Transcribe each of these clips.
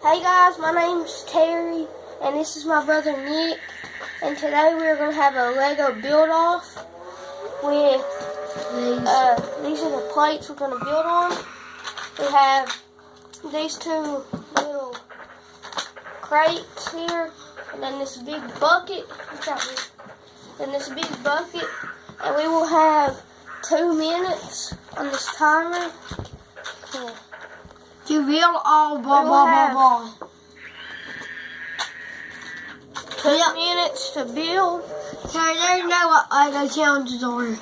Hey guys, my name's Terry, and this is my brother Nick, and today we're going to have a Lego build-off with, these are the plates we're going to build on. We have these two little crates here, and then this big bucket, and we will have 2 minutes on this timer. To build all blah. 2 minutes to build. So there's no Lego challenges on.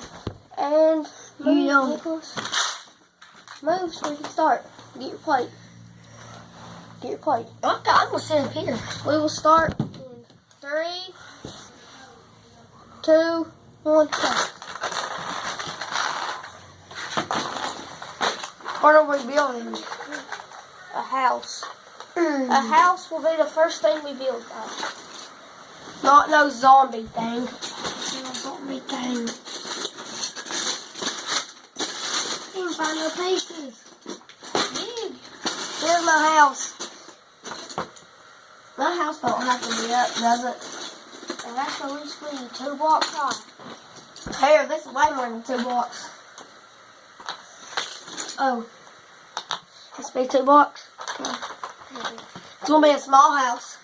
And move, You don't. Nicholas. Move so we can start. Get your plate. Okay, I'm gonna sit up here. We will start in 3, 2, 1, go. What are we building? A house. A house will be the first thing we build, guys. Not no zombie thing. No zombie thing. Can't find no pieces. Here's my house. My house don't have to be up, does it? And that's at least we need 2 blocks high. Here, this is way more than 2 blocks. Oh. It's be 2 blocks. Okay. It's gonna be a small house.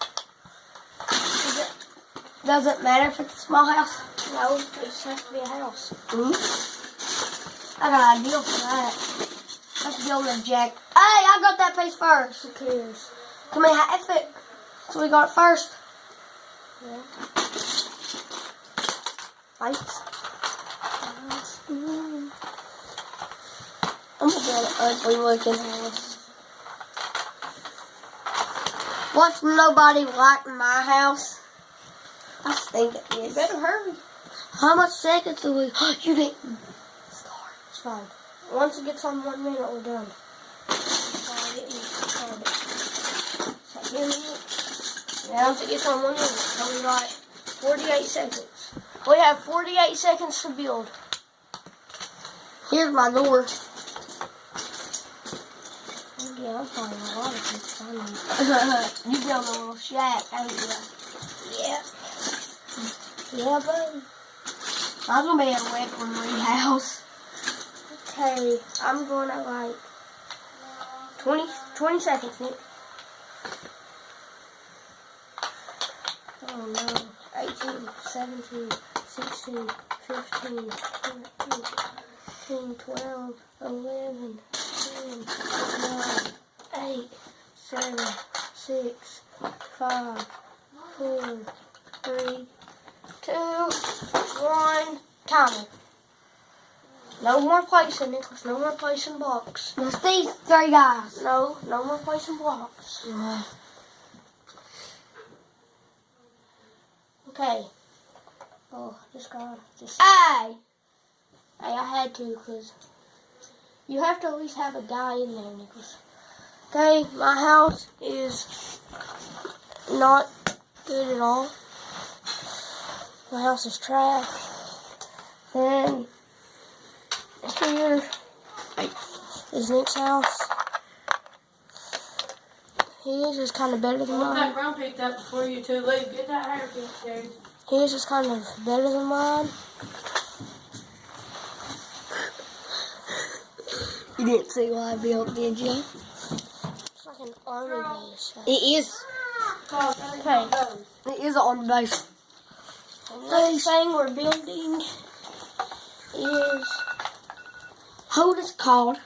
Does it matter if it's a small house? No, it just has to be a house. I got an idea for that. Let's build a jack. Hey, I got that piece first. Who cares? Come here, half it. So we got it first. Yeah. Lights. I'm gonna build an ugly looking house. What's nobody like my house? I think it You is. better hurry. How much seconds do we? You didn't start. It's fine. Once it gets on 1 minute, we're done. Once it gets on 1 minute, so we got 48 seconds. We have 48 seconds to build. Here's my door. Yeah, I'm finding a lot of things. You build a little shack, ain't you? Yeah. Yeah, buddy. I'm gonna be a weaponry house. Okay, I'm going at like 20 seconds, Nick. Oh no. 18, 17, 16, 15, 14, 12, 11, 10, 9, 8, 7, 6, 5, 4, 3, 2, 1, timer. No more placing, Nicholas. No more placing blocks. Just these 3 guys. No more placing blocks. Okay. Oh, just. Hey! Hey, I had to, because you have to at least have a guy in there, Nicholas. Okay, my house is not good at all. My house is trash. Then here is Nick's house. His is kind of better than Well, mine. that brown picked up before you two leave. Get that hair picked, Terry. His is kind of better than mine. You didn't see what I built, did you? It's like an army base. Right? It is. Okay. It is on base. The next thing we're building is What is it called?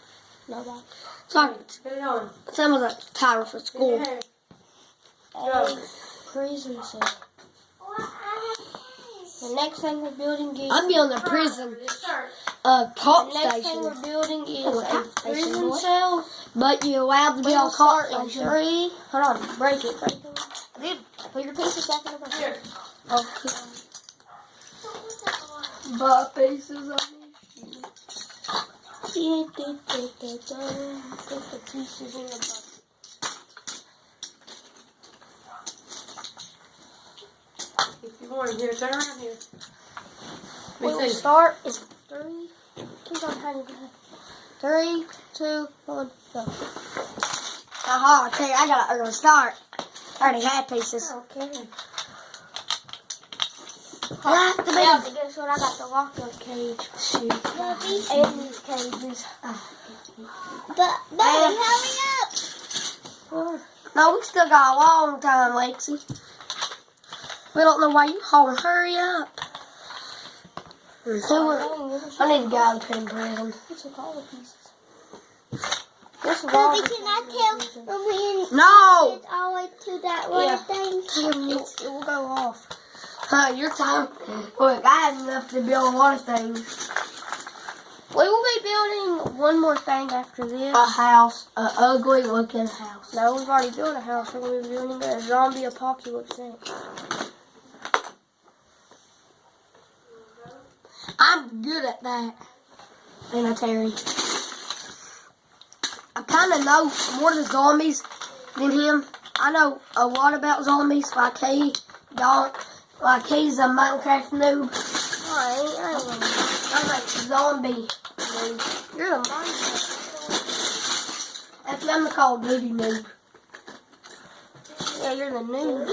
nobody. It's like Get it on. some of the tower for Get school. your hair. A prison cell. The next thing we're building is I'm building a prison, Start. cop the next thing station. we're building is Oh, a cop station, prison boy. cell. But you're allowed to We build will a cop start in station. 3. Hold on, break it. Dude, put your pieces back in the box. Here. Okay. But pieces of me. Put the pieces in the box. If you want here, turn around here. We Me will see. start in 3. Keep on hanging. 3, 2, 1, go. Aha, Terry, I got an early start. I already had pieces. Okay. I have to Yeah, be. but guess what? I got the lock-up cage. Shoot. And And these cages. But, Daddy, hurry up. What? No, we still got a long time, Lexi. We don't know why you holding. Hurry up. I need to go out and prison. You took all the pieces. This is all Bobby, the can I cages. tell when we No! get all the way to that one Yeah. thing? It will go off. Your time. Look, I have enough to build a lot of things. We will be building one more thing after this. A house. An ugly looking house. No, we've already built a house. We're going to be building a zombie apocalypse next. I'm good at that. And Terry. I kind of know more of the zombies than him. I know a lot about zombies, like he don't. Like he's a Minecraft noob. I ain't I'm like zombie noob. You're the Minecraft. That's what I'm the Call of Duty noob. Yeah, you're the noob.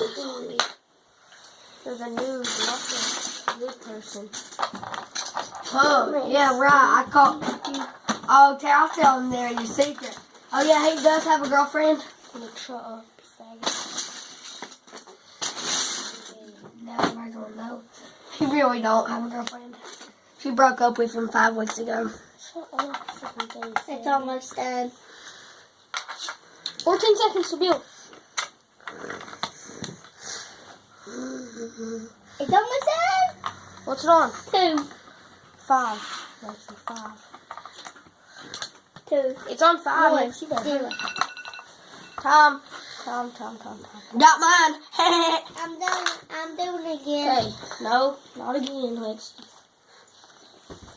You're the noob, not the good person. Oh, yeah, right. I caught you. Oh, Terry, I'll tell him there your secret. Oh, yeah, he does have a girlfriend. Look, shut up, you faggot. No, everybody's gonna know. He really don't have a girlfriend. She broke up with him 5 weeks ago. Shut up, freaking thing. It's almost done. 14 seconds to build. It's almost done. What's it on? 2. 5. Let's see, 5. 2. It's on 5. 1. Let's see that. 0. Time. Got mine. I'm done. I'm doing it again. Okay. No, not again. Let's.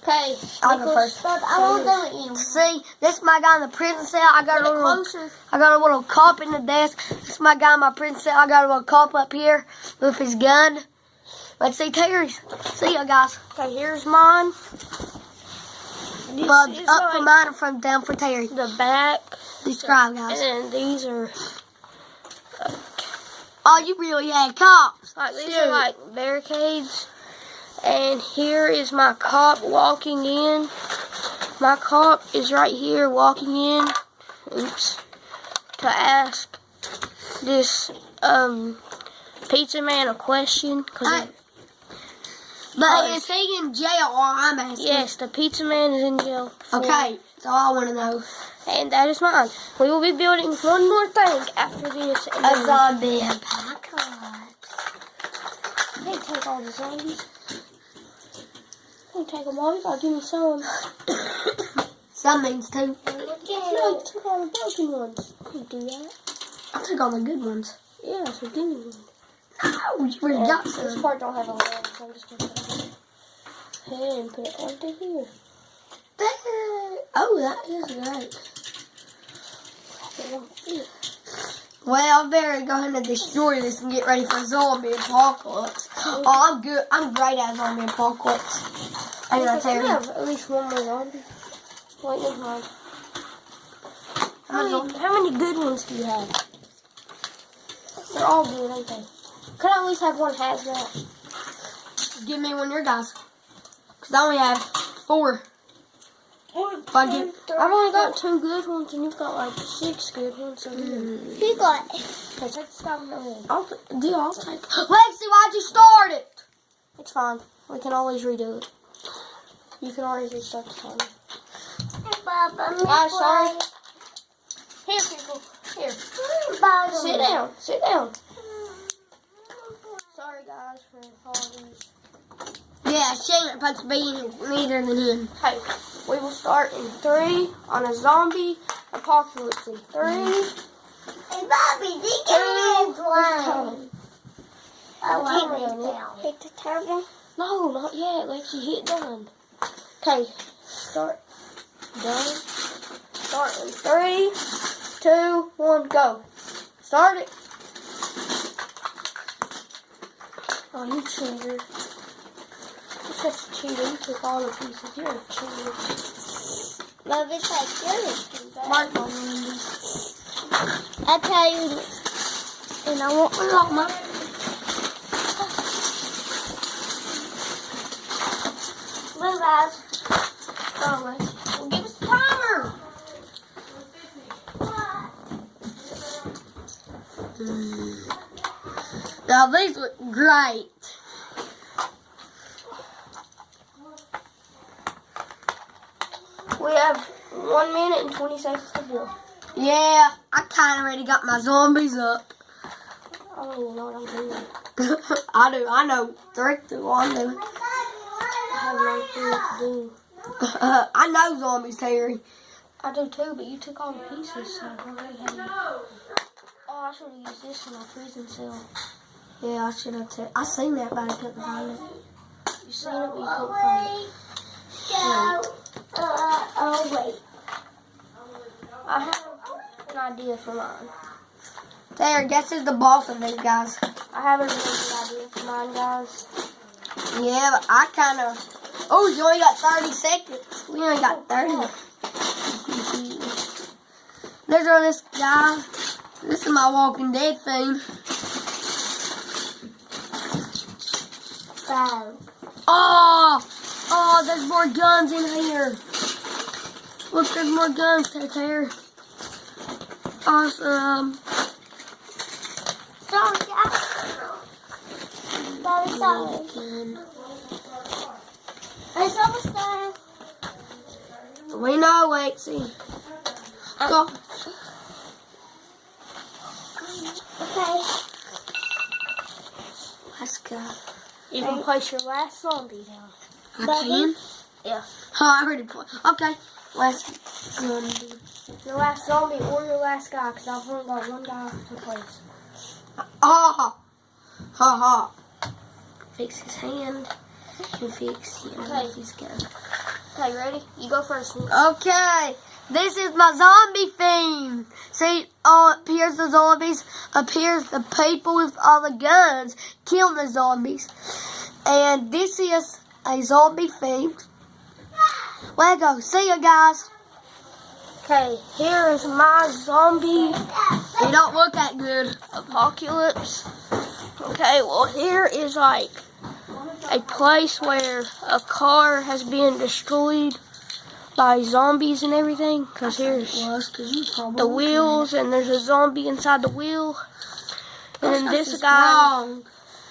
Okay. I'll go first. But I won't do it again. See, this is my guy in the prison cell. I got a Get little, closer. I got a little cop in the desk. This is my guy in my prison cell. I got a little cop up here with his gun. Let's see Terry's. See ya, guys. Okay, here's mine. This Bubs is up for like mine and from down for Terry. the back. Describe, guys. And then these are Oh, you really had cops. like these Shoot. are like barricades. And here is my cop walking in. My cop is right here walking in. Oops. To ask this pizza man a question. But is he in jail or I'm asking? Yes, the pizza man is in jail. Okay, so I want to know. And that is mine. We will be building one more thing after this. And A then- zombie apocalypse. Hey, take all the zombies. Hey, take them all. You gotta give me some. Some means two. No, you took all the broken ones. You do that. I took all the good ones. Yeah, so give me one. No, you already got This some. part don't have a leg, so I'm just gonna put it here and put it onto here. Oh, that is great. It won't fit. Well, I better go ahead and destroy this and get ready for zombie apocalypse. Oh, I'm good. I'm great at zombie apocalypse. I'm gonna tell We you. have at least one more zombie. Wait, never mind. How many good ones do you have? They're all good, aren't they? Could I at least have one hazmat? Give me one of your guys. Because I only have 4. If I get, I've only got 2 good ones, and you've got like 6 good ones. So You got it. okay, take the stuff in the head. I'll take. Lexi, why'd you start it? It's fine. We can always redo it. You can always restart the timer. Baba, Guys, sorry. Here, people. Here. Sit down. Sit down. Sorry, guys, for all these. Yeah, she ain't supposed to be in neither than him. Hey, we will start in 3 on a zombie apocalypse. In 3, Hey, Bobby, they 2, can let's one. count. Oh, I Hit me went on it. down. Hit the turbo. No, not yet. Let's hit done. Okay, start. Done. Start in 3, 2, 1, go. Start it. Oh, you cheater. You're such a cheater. You took all the pieces. You're a cheater. Bobby's like, you're Mark my numbers. I tell you this. And I want my llama. Well, guys. Well, give us the timer. Now these look great. We have 1 minute and 20 seconds to build. Yeah, I kind of already got my zombies up. I don't even know what I'm doing. I know. 3, 2, 1, do. I have no clue what to do. I know zombies, Terry. I do too, but you took all the pieces, so I already had it. Oh, I should have used this in my freezing cell. Yeah, I should have. I seen that, but I couldn't find it. You seen it, but you couldn't find it. Wait. I have an idea for mine. Terry, guess who's the boss of these guys? I have a really good idea for mine, guys. Yeah, but I kind of. Oh, you only got 30 seconds. We only got 30. There's all this guy. This is my Walking Dead theme. Oh, there's more guns in here. Look, there's more guns, Terry. Awesome. Sorry, guys. Sorry. It's almost done. We know, wait, see. Go. Okay. Let's go. You can place your last zombie down. I can? Yeah. Oh, I already put. Okay. Last zombie. Your last zombie or your last guy, because I've only got one guy to place. Ha ha. Fix his hand. And fix him. Okay. He's good. Okay, ready? You go first. Nick. Okay. This is my zombie theme. See, up here's the zombies. Up here's the people with all the guns killing the zombies. And this is a zombie theme. Lego. See ya, guys. Okay, here is my zombie They don't look that good. apocalypse. Okay, well here is like a place where a car has been destroyed by zombies and everything. Because here's the wheels and there's a zombie inside the wheel. And then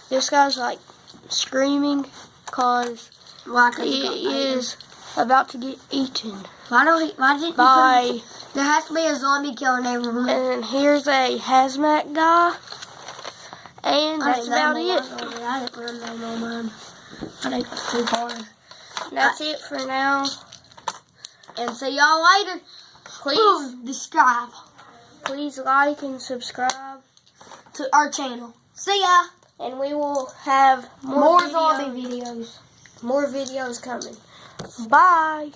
this guy's like screaming because he is about to get eaten Why didn't by... There has to be a zombie killing everyone. And then here's a hazmat guy. And that's about it. I didn't run no more. I think it's too hard. That's it for now. And see y'all later. Please, Boom, subscribe please like and subscribe. to our channel. See ya. And we will have More videos, zombie videos. more videos coming. Bye.